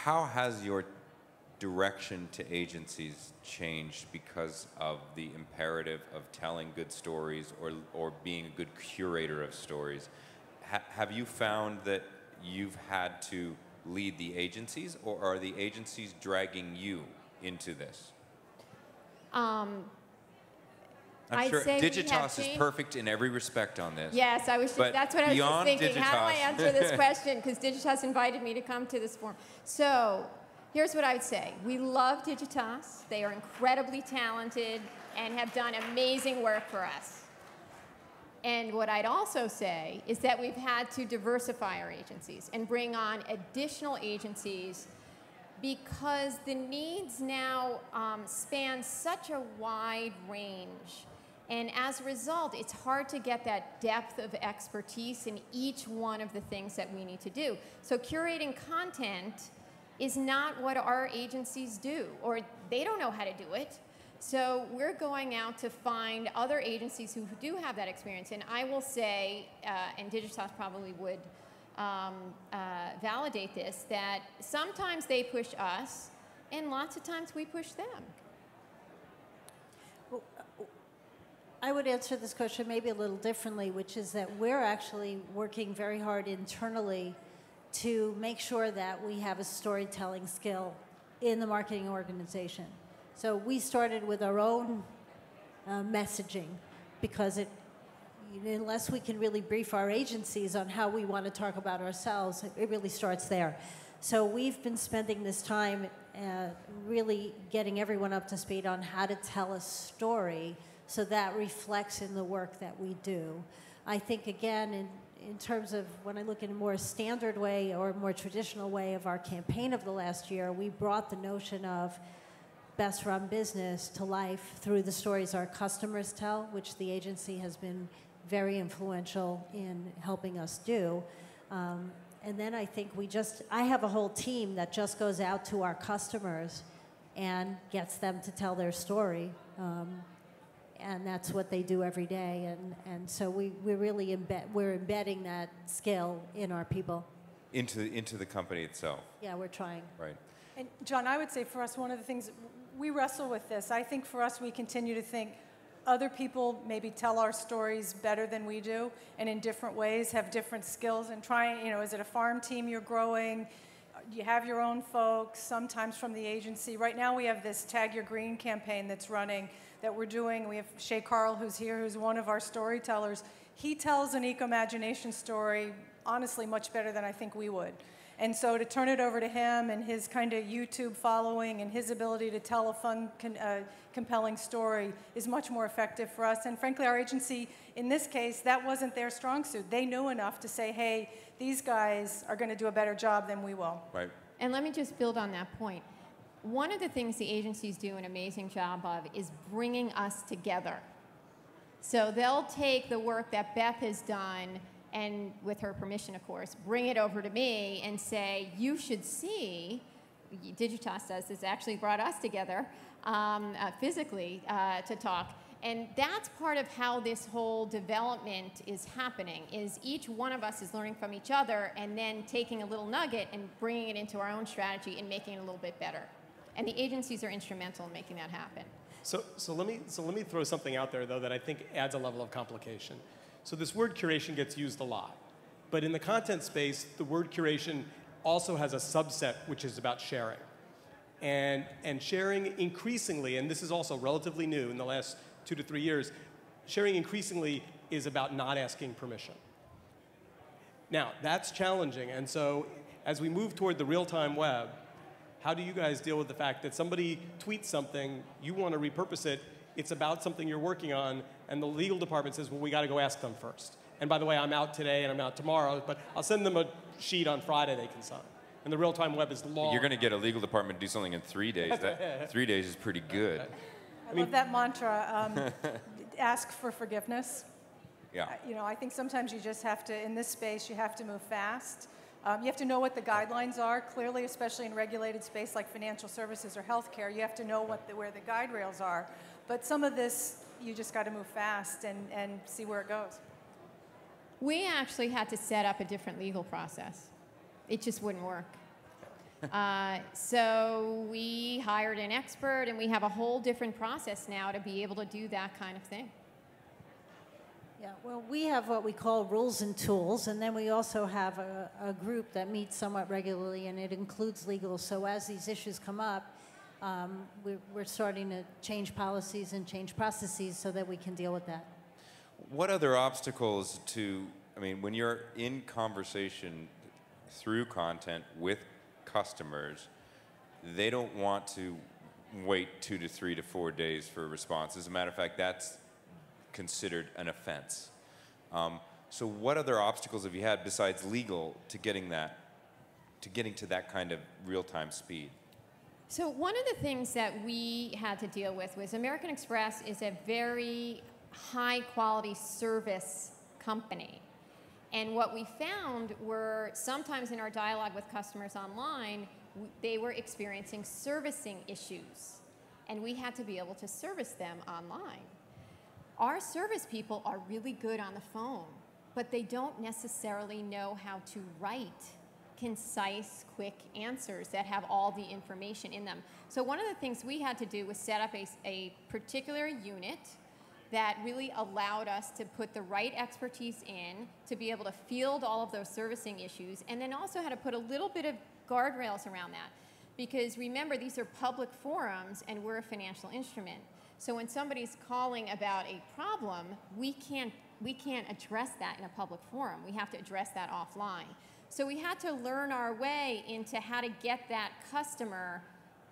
how has your direction to agencies changed because of the imperative of telling good stories or being a good curator of stories? Have you found that you've had to lead the agencies, or are the agencies dragging you into this? I'm sure Digitas is perfect in every respect on this. Yes, that's what I was just thinking. Digitas. How do I answer this question? Because Digitas invited me to come to this forum. So here's what I would say. We love Digitas. They are incredibly talented and have done amazing work for us. And what I'd also say is that we've had to diversify our agencies and bring on additional agencies because the needs now span such a wide range. And as a result, it's hard to get that depth of expertise in each one of the things that we need to do. So curating content is not what our agencies do, or they don't know how to do it. So we're going out to find other agencies who do have that experience. And I will say, and Digitas probably would validate this, that sometimes they push us, and lots of times we push them. Well, I would answer this question maybe a little differently, which is that we're actually working very hard internally to make sure that we have a storytelling skill in the marketing organization. So we started with our own messaging because unless we can really brief our agencies on how we want to talk about ourselves, it really starts there. So we've been spending this time really getting everyone up to speed on how to tell a story so that reflects in the work that we do. I think, again, in terms of when I look in a more standard way or a more traditional way of our campaign of the last year, we brought the notion of best run business to life through the stories our customers tell, which the agency has been very influential in helping us do. And then I think I have a whole team that just goes out to our customers and gets them to tell their story. And that's what they do every day. And so we're really embedding that skill in our people. Into the company itself. Yeah, we're trying. Right. And John, I would say for us, one of the things, we wrestle with this. I think for us, we continue to think other people maybe tell our stories better than we do, and in different ways, have different skills, and trying, is it a farm team you're growing? You have your own folks, sometimes from the agency. Right now we have this Tag Your Green campaign that's running, that we're doing. We have Shay Carl, who's here, who's one of our storytellers. He tells an eco-imagination story, honestly, much better than I think we would. And so to turn it over to him and his kind of YouTube following and his ability to tell a fun, compelling story is much more effective for us. And frankly, our agency, in this case, that wasn't their strong suit. They knew enough to say, hey, these guys are going to do a better job than we will. Right. And let me just build on that point. One of the things the agencies do an amazing job of is bringing us together. So they'll take the work that Beth has done, and with her permission, of course, bring it over to me and say, you should see, Digitas does this, actually brought us together physically to talk. And that's part of how this whole development is happening, is each one of us is learning from each other and then taking a little nugget and bringing it into our own strategy and making it a little bit better. And the agencies are instrumental in making that happen. So let me throw something out there, though, that I think adds a level of complication. So this word curation gets used a lot. But in the content space, the word curation also has a subset which is about sharing. And sharing increasingly, and this is also relatively new in the last 2 to 3 years, sharing increasingly is about not asking permission. Now, that's challenging. And so as we move toward the real-time web, how do you guys deal with the fact that somebody tweets something, you want to repurpose it, it's about something you're working on, and the legal department says, well, we got to go ask them first. And by the way, I'm out today and I'm out tomorrow, but I'll send them a sheet on Friday they can sign. And the real-time web is long. You're going to get a legal department to do something in 3 days. 3 days is pretty good. I love that mantra, ask for forgiveness. Yeah. I think sometimes you just have to, in this space, you have to move fast. You have to know what the guidelines are. Clearly, especially in regulated space like financial services or healthcare, you have to know where the guide rails are. But some of this, you just got to move fast and see where it goes. We actually had to set up a different legal process. It just wouldn't work. So we hired an expert, and we have a whole different process now to be able to do that kind of thing. Yeah, well, we have what we call rules and tools, and then we also have a group that meets somewhat regularly, and it includes legal. So as these issues come up, we're starting to change policies and change processes so that we can deal with that. What other obstacles when you're in conversation through content with customers, they don't want to wait 2 to 3 to 4 days for a response. As a matter of fact, that's considered an offense. So what other obstacles have you had besides legal to getting to that kind of real-time speed? So one of the things that we had to deal with was American Express is a very high-quality service company. And what we found were sometimes in our dialogue with customers online, they were experiencing servicing issues. And we had to be able to service them online. Our service people are really good on the phone, but they don't necessarily know how to write concise, quick answers that have all the information in them. So one of the things we had to do was set up a particular unit that really allowed us to put the right expertise in to be able to field all of those servicing issues, and then also had to put a little bit of guardrails around that. Because remember, these are public forums, and we're a financial instrument. So when somebody's calling about a problem, we can't address that in a public forum. We have to address that offline. So we had to learn our way into how to get that customer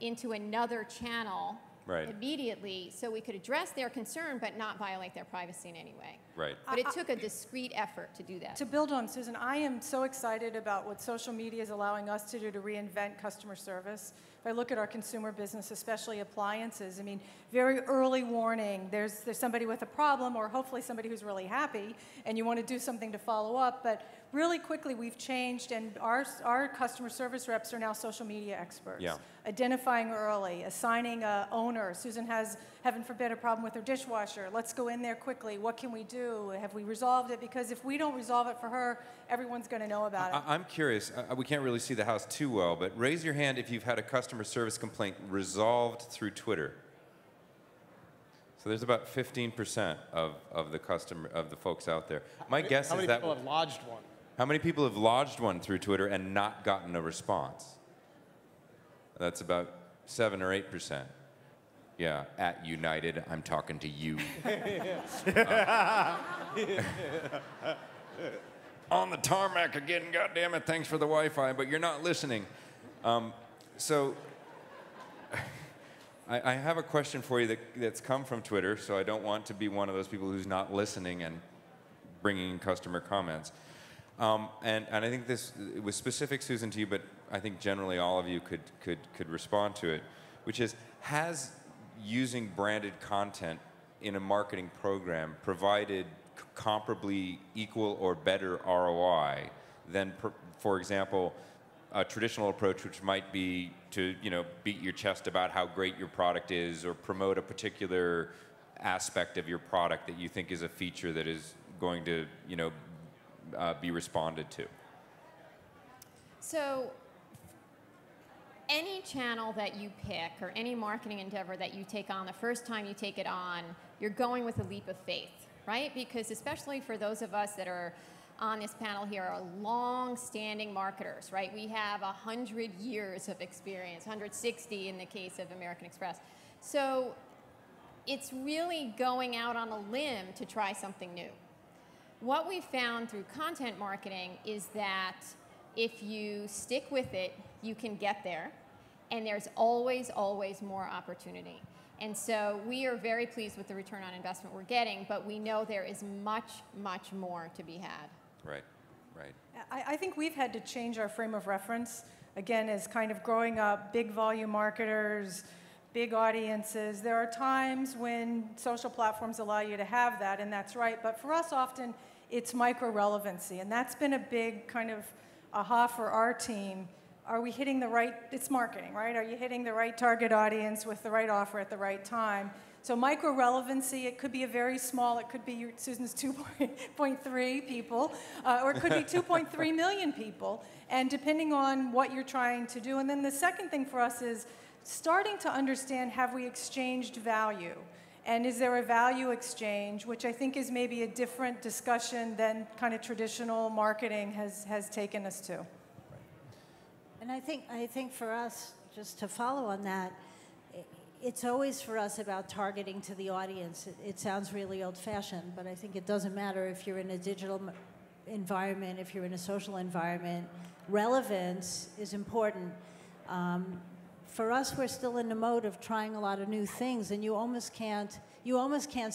into another channel immediately so we could address their concern but not violate their privacy in any way. Right. But it took a discrete effort to do that. To build on Susan, I am so excited about what social media is allowing us to do to reinvent customer service. If I look at our consumer business, especially appliances, I mean, very early warning, there's somebody with a problem, or hopefully somebody who's really happy, and you want to do something to follow up, but really quickly we've changed, and our customer service reps are now social media experts. Yeah. Identifying early, assigning a owner. Susan has, heaven forbid, a problem with her dishwasher. Let's go in there quickly. What can we do? Have we resolved it? Because if we don't resolve it for her, everyone's going to know about it. I'm curious. We can't really see the house too well, but raise your hand if you've had a customer service complaint resolved through Twitter. So there's about 15% of the folks out there. My guess How is many that. people have lodged one? How many people have lodged one through Twitter and not gotten a response? That's about 7 or 8%. Yeah, at United, I'm talking to you. On the tarmac again, goddammit, thanks for the Wi-Fi, but you're not listening. So I have a question for you that's come from Twitter, so I don't want to be one of those people who's not listening and bringing in customer comments. And I think this was specific, Susan, to you, but I think generally all of you could respond to it, which is, has using branded content in a marketing program provided comparably equal or better ROI than, for example, a traditional approach, which might be to beat your chest about how great your product is, or promote a particular aspect of your product that you think is a feature that is going to be responded to? So any channel that you pick or any marketing endeavor that you take on, the first time you take it on, you're going with a leap of faith, right? Because especially for those of us that are on this panel here are long-standing marketers, right? We have 100 years of experience, 160 in the case of American Express. So it's really going out on a limb to try something new. What we found through content marketing is that if you stick with it, you can get there, and there's always, always more opportunity. And so we are very pleased with the return on investment we're getting, but we know there is much, much more to be had. Right, right. I think we've had to change our frame of reference, again, as kind of growing up, big volume marketers, big audiences. There are times when social platforms allow you to have that, and that's right. But for us, often, it's micro-relevancy, and that's been a big kind of aha for our team. Are we hitting the right, it's marketing, right? Are you hitting the right target audience with the right offer at the right time? So micro-relevancy, it could be a very small, it could be Susan's 2.3 people, or it could be 2.3 million people, and depending on what you're trying to do. And then the second thing for us is starting to understand, have we exchanged value? And is there a value exchange, which I think is maybe a different discussion than kind of traditional marketing has taken us to. And I think for us, just to follow on that, it's always for us about targeting to the audience. It sounds really old-fashioned, but I think it doesn't matter if you're in a digital environment, if you're in a social environment. Relevance is important. For us, we're still in the mode of trying a lot of new things, and you almost can't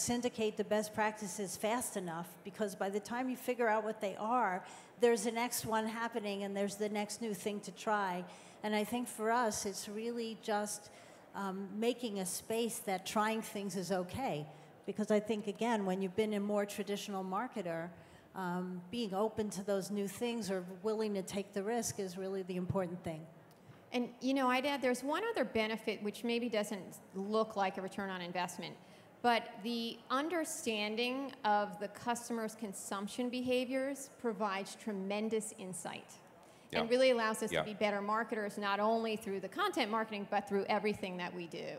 syndicate the best practices fast enough, because by the time you figure out what they are, there's the next one happening, and there's the next new thing to try. And I think for us, it's really just making a space that trying things is okay. Because I think, again, when you've been a more traditional marketer, being open to those new things or willing to take the risk is really the important thing. And, you know, I'd add there's one other benefit which maybe doesn't look like a return on investment, but the understanding of the customer's consumption behaviors provides tremendous insight. And really allows us to be better marketers, not only through the content marketing, but through everything that we do.